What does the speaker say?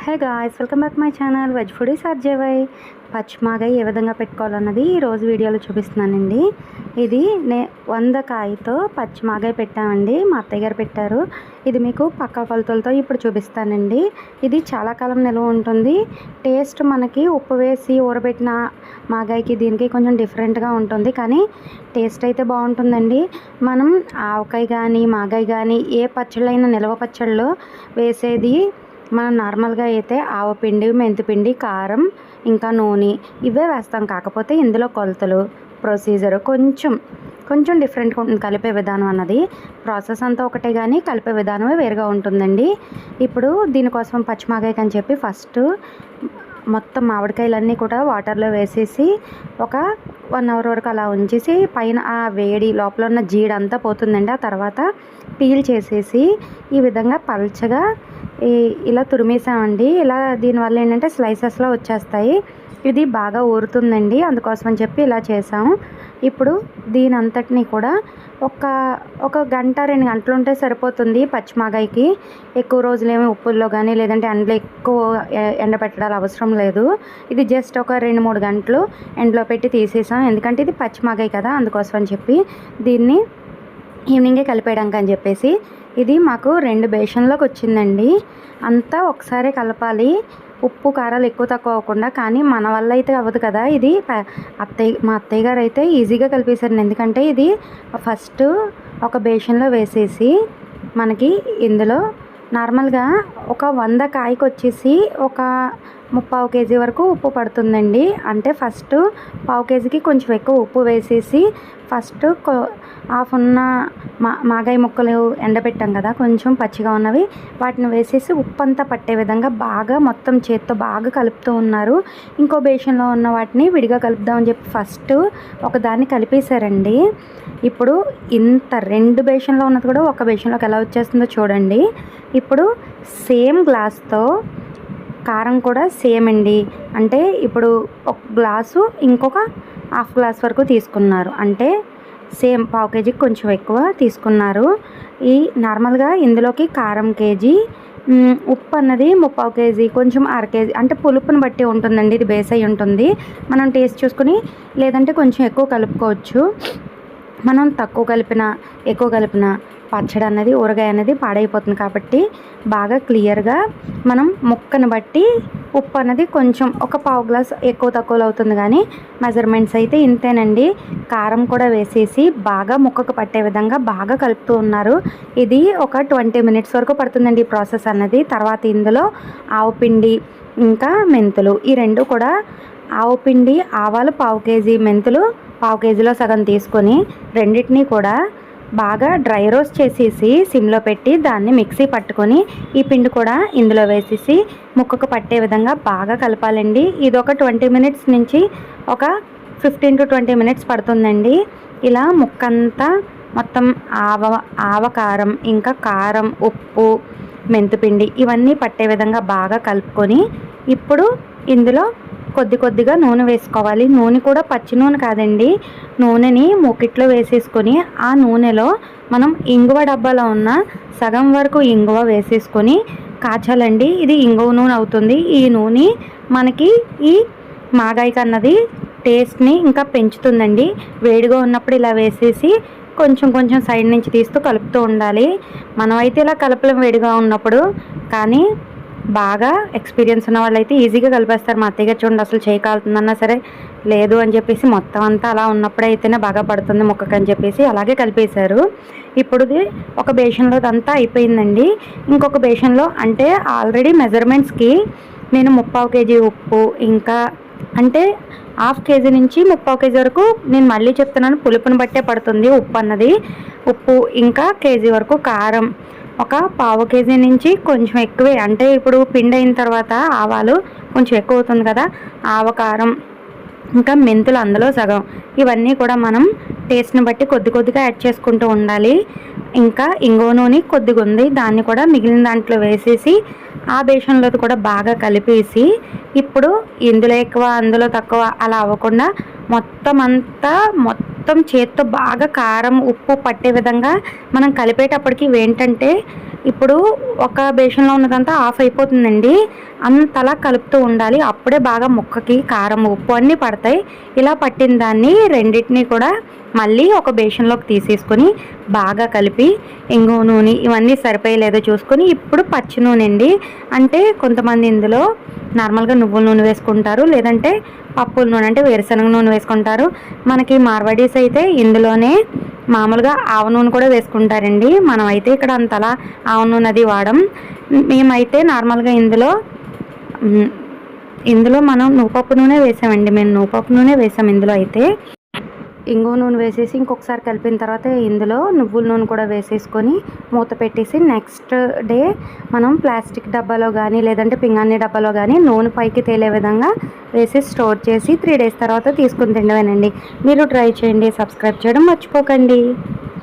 Hey guys, welcome back my channel veg foodies RJY. పచ్చిమాగాయ ఏ విధంగా పెట్టుకోవాలన్నది ఈరోజు వీడియోలో చూపిస్తున్నానండి. ఇది 100 కాయతో పచ్చిమాగాయ పెట్టామండి, మా అత్తయ్య గారు పెట్టారు. ఇది మీకు పక్కా కొలతలతో ఇప్పుడు చూపిస్తానండి. ఇది చాలా కాలం నిల్వ ఉంటుంది. టేస్ట్ మనకి ఉప్పు వేసి ఊరబెట్టిన మాగాయకి దీనికి కొంచెం డిఫరెంట్గా ఉంటుంది, కానీ టేస్ట్ అయితే బాగుంటుందండి. మనం ఆవకాయ కానీ మాగాయ కానీ ఏ పచ్చళ్ళైనా నిల్వ పచ్చళ్ళు వేసేది మనం నార్మల్గా అయితే ఆవపిండి, మెంతిపిండి, కారం, ఇంకా నూనె ఇవే వేస్తాం. కాకపోతే ఇందులో కొలతలు, ప్రొసీజర్ కొంచెం డిఫరెంట్గా ఉంటుంది. కలిపే విధానం అన్నది ప్రాసెస్ అంతా ఒకటే, కానీ కలిపే విధానమే వేరుగా ఉంటుందండి. ఇప్పుడు దీనికోసం పచ్చిమాగాయకి అని చెప్పి ఫస్ట్ మొత్తం మామిడికాయలన్నీ కూడా వాటర్లో వేసేసి ఒక 1 అవర్ వరకు అలా ఉంచేసి పైన ఆ వేడి లోపల ఉన్న జీడంతా పోతుందండి. ఆ తర్వాత పీల్ చేసేసి ఈ విధంగా పల్చగా ఇలా తురిమేసామండి. ఇలా దీనివల్ల ఏంటంటే స్లైసెస్లో వచ్చేస్తాయి. ఇది బాగా ఊరుతుందండి, అందుకోసం అని చెప్పి ఇలా చేసాము. ఇప్పుడు దీని అంతటినీ కూడా ఒక గంట 2 గంటలు ఉంటే సరిపోతుంది. పచ్చిమాగాయకి ఎక్కువ రోజులేమీ ఉప్పుల్లో కానీ లేదంటే ఎండలో ఎక్కువ ఎండబెట్టడాలు అవసరం లేదు. ఇది జస్ట్ ఒక 2-3 గంటలు ఎండలో పెట్టి తీసేసాం, ఎందుకంటే ఇది పచ్చిమాగాయ కదా, అందుకోసం అని చెప్పి దీన్ని ఈవినింగే కలిపేయడానికి అని చెప్పేసి. ఇది మాకు 2 బేషన్లోకి వచ్చిందండి. అంతా ఒకసారి కలపాలి, ఉప్పు కారాలు ఎక్కువ తక్కువ అవ్వకుండా. కానీ మన వల్ల అయితే అవ్వదు కదా. ఇది మా అత్తయ్య గారు అయితే ఈజీగా కలిపేశారు, ఎందుకంటే ఇది ఫస్ట్ ఒక బేషన్లో వేసేసి మనకి ఇందులో నార్మల్గా ఒక 100 కాయకు వచ్చేసి ఒక 3/4 కేజీ వరకు ఉప్పు పడుతుందండి. అంటే ఫస్ట్ 1/4 కేజీకి కొంచెం ఎక్కువ ఉప్పు వేసేసి ఫస్ట్ హాఫ్ ఉన్న మాగాయ ముక్కలు ఎండబెట్టాం కదా, కొంచెం పచ్చిగా ఉన్నవి, వాటిని వేసేసి ఉప్పు అంతా పట్టే విధంగా బాగా మొత్తం చేత్తో బాగా కలుపుతూ ఉన్నారు. ఇంకో బేషన్లో ఉన్న వాటిని విడిగా కలుపుదామని చెప్పి ఫస్ట్ ఒకదాన్ని కలిపేశారండి. ఇప్పుడు ఇంత 2 బేషన్లో ఉన్నది కూడా ఒక బేషన్లోకి ఎలా వచ్చేస్తుందో చూడండి. ఇప్పుడు సేమ్ గ్లాస్తో కారం కూడా సేమ్ అండి. అంటే ఇప్పుడు ఒక గ్లాసు ఇంకొక హాఫ్ గ్లాస్ వరకు తీసుకున్నారు, అంటే సేమ్ 1/4 కేజీకి కొంచెం ఎక్కువ తీసుకున్నారు. ఈ నార్మల్గా ఇందులోకి కారం కేజీ, ఉప్పు అన్నది 3/4 కేజీ, కొంచెం 1/2 కేజీ, అంటే పులుపుని బట్టి ఉంటుందండి. ఇది బేస్ అయి ఉంటుంది, మనం టేస్ట్ చూసుకుని లేదంటే కొంచెం ఎక్కువ కలుపుకోవచ్చు. మనం తక్కువ కలిపిన ఎక్కువ కలిపిన పచ్చడి అన్నది ఊరగాయ అనేది పాడైపోతుంది. కాబట్టి బాగా క్లియర్గా మనం ముక్కను బట్టి ఉప్పు అన్నది కొంచెం ఒక 1/4 గ్లాస్ ఎక్కువ తక్కువలో అవుతుంది, కానీ మెజర్మెంట్స్ అయితే ఇంతేనండి. కారం కూడా వేసేసి బాగా ముక్కకు పట్టే విధంగా బాగా కలుపుతూ ఉన్నారు. ఇది ఒక 20 మినిట్స్ వరకు పడుతుందండి ఈ ప్రాసెస్ అన్నది. తర్వాత ఇందులో ఆవపిండి ఇంకా మెంతులు, ఈ 2 కూడా ఆవపిండి ఆవాలు 1/4 కేజీ, మెంతులు 1/4 కేజీలో సగం తీసుకొని రెండింటినీ కూడా బాగా డ్రై రోస్ట్ చేసేసి సిమ్లో పెట్టి దాన్ని మిక్సీ పట్టుకొని ఈ పిండి కూడా ఇందులో వేసేసి ముక్కకు పట్టే విధంగా బాగా కలపాలండి. ఇది ఒక 20 మినిట్స్ నుంచి ఒక 15 to 20 మినిట్స్ పడుతుందండి. ఇలా ముక్కంతా మొత్తం ఆవకారం ఇంకా కారం, ఉప్పు, మెంతిపిండి ఇవన్నీ పట్టే విధంగా బాగా కలుపుకొని ఇప్పుడు ఇందులో కొద్దిగా నూనె వేసుకోవాలి. నూనె కూడా పచ్చి నూనె కాదండి, నూనెని మూకిట్లో వేసేసుకొని ఆ నూనెలో మనం ఇంగువ డబ్బాలో ఉన్న సగం వరకు ఇంగువ వేసేసుకొని కాచాలండి. ఇది ఇంగువ నూనె అవుతుంది. ఈ నూనె మనకి ఈ మాగాయకి అన్నది టేస్ట్ని ఇంకా పెంచుతుందండి. వేడిగా ఉన్నప్పుడు ఇలా వేసేసి కొంచెం సైడ్ నుంచి తీస్తూ కలుపుతూ ఉండాలి. మనమైతే ఇలా కలపలేం వేడిగా ఉన్నప్పుడు, కానీ బాగా ఎక్స్పీరియన్స్ ఉన్న వాళ్ళు అయితే ఈజీగా కలిపేస్తారు. మా అత్తయ్య గారు చూడండి, అసలు చేయి కాలుతుందన్నా సరే లేదు అని చెప్పేసి మొత్తం అంతా అలా ఉన్నప్పుడే అయితేనే బాగా పడుతుంది ముక్కకి అని చెప్పేసి అలాగే కలిపేశారు. ఇప్పుడు ఒక బేషన్లో అంతా అయిపోయిందండి. ఇంకొక బేషన్లో అంటే ఆల్రెడీ మెజర్మెంట్స్కి నేను 3/4 కేజీ ఉప్పు, ఇంకా అంటే 1/2 కేజీ నుంచి 3/4 కేజీ వరకు నేను మళ్ళీ చెప్తున్నాను, పులుపుని బట్టే పడుతుంది ఉప్పు అన్నది. ఉప్పు ఇంకా కేజీ వరకు కారం, ఒక 1/4 కేజీ నుంచి కొంచెం ఎక్కువే, అంటే ఇప్పుడు పిండి అయిన తర్వాత ఆవాలు కొంచెం ఎక్కువ అవుతుంది కదా, ఆవకారం ఇంకా మెంతులు అందులో సగం, ఇవన్నీ కూడా మనం టేస్ట్ని బట్టి కొద్దిగా యాడ్ చేసుకుంటూ ఉండాలి. ఇంకా ఇంగువ నూనె కొద్దిగా ఉంది, దాన్ని కూడా మిగిలిన దాంట్లో వేసేసి ఆ బేషన్లో కూడా బాగా కలిపేసి ఇప్పుడు ఇందులో ఎక్కువ అందులో తక్కువ అలా అవ్వకుండా మొత్తం చేత్తో బాగా కారం ఉప్పు పట్టే విధంగా మనం కలిపేటప్పటికి ఏంటంటే ఇప్పుడు ఒక బేషన్లో ఉన్నదంతా ఆఫ్ అయిపోతుందండి. అంతలా కలుపుతూ ఉండాలి. అప్పుడే బాగా ముక్కకి కారం ఉప్పు అన్నీ పడతాయి. ఇలా పట్టిన దాన్ని రెండింటినీ కూడా మళ్ళీ ఒక బేషన్లోకి తీసేసుకొని బాగా కలిపి ఇంగువ నూనె ఇవన్నీ సరిపోయలేదో చూసుకొని ఇప్పుడు పచ్చి నూనె అండి. అంటే కొంతమంది ఇందులో నార్మల్గా నువ్వుల నూనె వేసుకుంటారు, లేదంటే పప్పుల నూనె అంటే వేరుశనగ నూనె వేసుకుంటారు. మనకి మార్వాడీస్ అయితే ఇందులోనే మామూలుగా ఆవ నూనె కూడా వేసుకుంటారండి. మనం అయితే ఇక్కడ అంతలా ఆవ నూనె అది వాడం. మేమైతే నార్మల్గా ఇందులో మనం నువ్వుపప్పు నూనె వేసామండి. మేము నువ్వుపప్పు నూనె వేసాం ఇందులో అయితే. ఇంగువ నూనె వేసేసి ఇంకొకసారి కలిపిన తర్వాత ఇందులో నువ్వుల నూనె కూడా వేసేసుకొని మూత పెట్టేసి నెక్స్ట్ డే మనం ప్లాస్టిక్ డబ్బాలో కానీ లేదంటే పింగాణి డబ్బాలో కానీ నూనె పైకి తేలే విధంగా వేసి స్టోర్ చేసి 3 days తర్వాత తీసుకుని తినడమేనండి. మీరు ట్రై చేయండి. సబ్స్క్రైబ్ చేయడం మర్చిపోకండి.